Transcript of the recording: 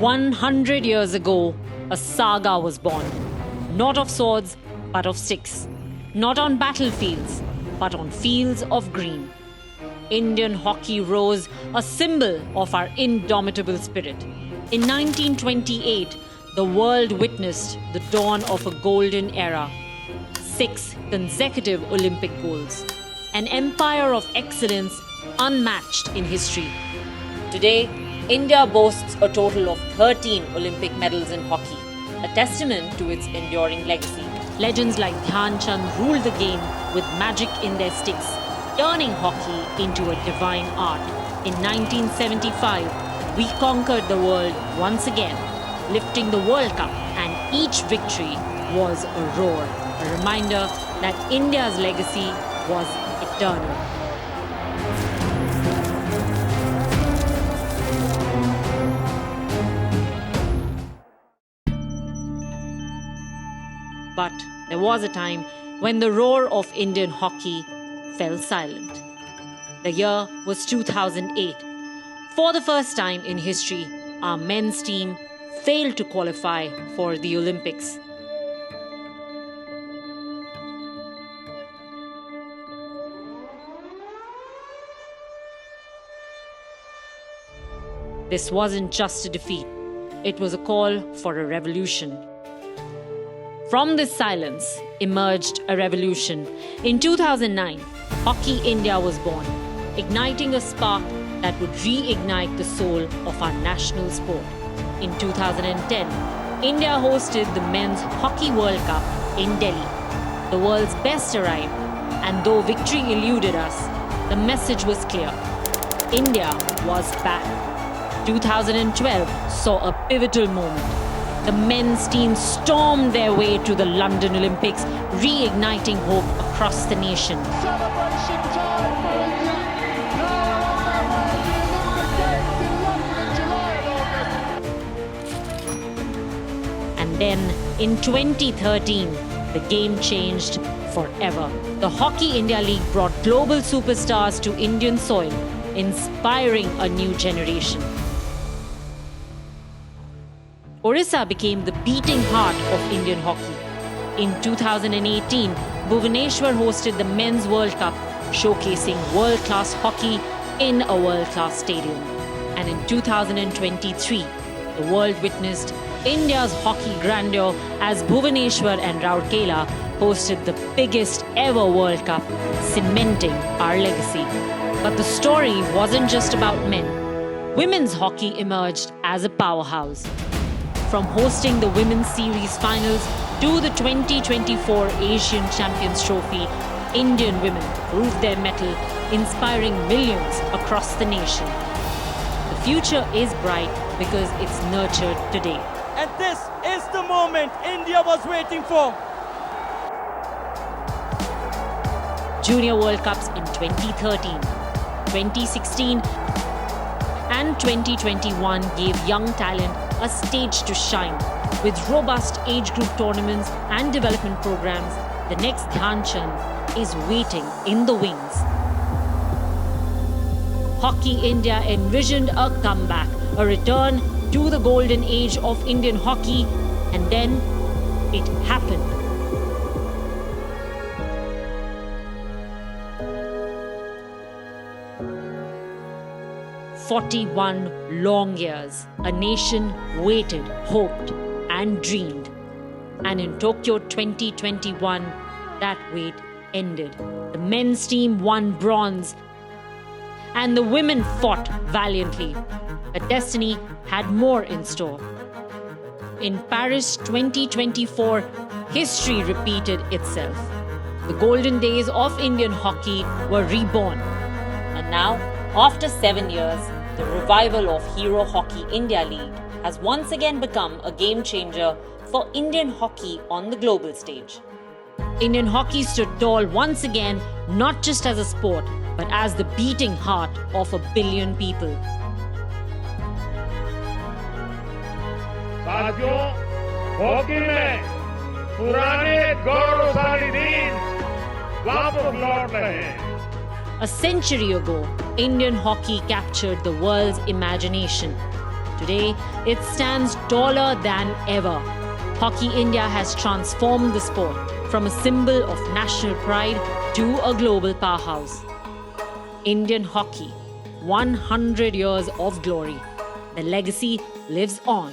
100 years ago, a saga was born. Not of swords, but of sticks. Not on battlefields, but on fields of green. Indian hockey rose, a symbol of our indomitable spirit. In 1928, the world witnessed the dawn of a golden era. 6 consecutive Olympic golds. An empire of excellence unmatched in history. Today, India boasts a total of 13 Olympic medals in hockey, a testament to its enduring legacy. Legends like Dhyan Chand ruled the game with magic in their sticks, turning hockey into a divine art. In 1975, we conquered the world once again, lifting the World Cup, and each victory was a roar, a reminder that India's legacy was eternal. But there was a time when the roar of Indian hockey fell silent. The year was 2008. For the first time in history, our men's team failed to qualify for the Olympics. This wasn't just a defeat, it was a call for a revolution. From this silence emerged a revolution. In 2009, Hockey India was born, igniting a spark that would reignite the soul of our national sport. In 2010, India hosted the Men's Hockey World Cup in Delhi. The world's best arrived, and though victory eluded us, the message was clear. India was back. 2012 saw a pivotal moment. The men's team stormed their way to the London Olympics, reigniting hope across the nation. Celebration time for India. Now the Olympic Games in London in July and August. And then, in 2013, the game changed forever. The Hockey India League brought global superstars to Indian soil, inspiring a new generation. Orissa became the beating heart of Indian hockey. In 2018, Bhubaneswar hosted the Men's World Cup, showcasing world-class hockey in a world-class stadium. And in 2023, the world witnessed India's hockey grandeur as Bhubaneswar and Rourkela hosted the biggest ever World Cup, cementing our legacy. But the story wasn't just about men. Women's hockey emerged as a powerhouse. From hosting the Women's Series finals to the 2024 Asian Champions Trophy, Indian women proved their mettle, inspiring millions across the nation. The future is bright because it's nurtured today. And this is the moment India was waiting for. Junior World Cups in 2013, 2016, and 2021 gave young talent a stage to shine. With robust age group tournaments and development programs, the next Dhyan Chand is waiting in the wings. Hockey India envisioned a comeback, a return to the golden age of Indian hockey, and then it happened. "41 long years, a nation waited, hoped, and dreamed. And in Tokyo 2021, that wait ended. The men's team won bronze, and the women fought valiantly. But destiny had more in store. In Paris 2024, history repeated itself. The golden days of Indian hockey were reborn. And now, after 7 years, the revival of Hero Hockey India League has once again become a game changer for Indian hockey on the global stage. Indian hockey stood tall once again, not just as a sport, but as the beating heart of a billion people. साथियों, hockey में पुराने गौरवशाली दिन वापस लौट रहे हैं। A century ago, Indian hockey captured the world's imagination. Today, it stands taller than ever. Hockey India has transformed the sport from a symbol of national pride to a global powerhouse. Indian hockey, 100 years of glory. The legacy lives on.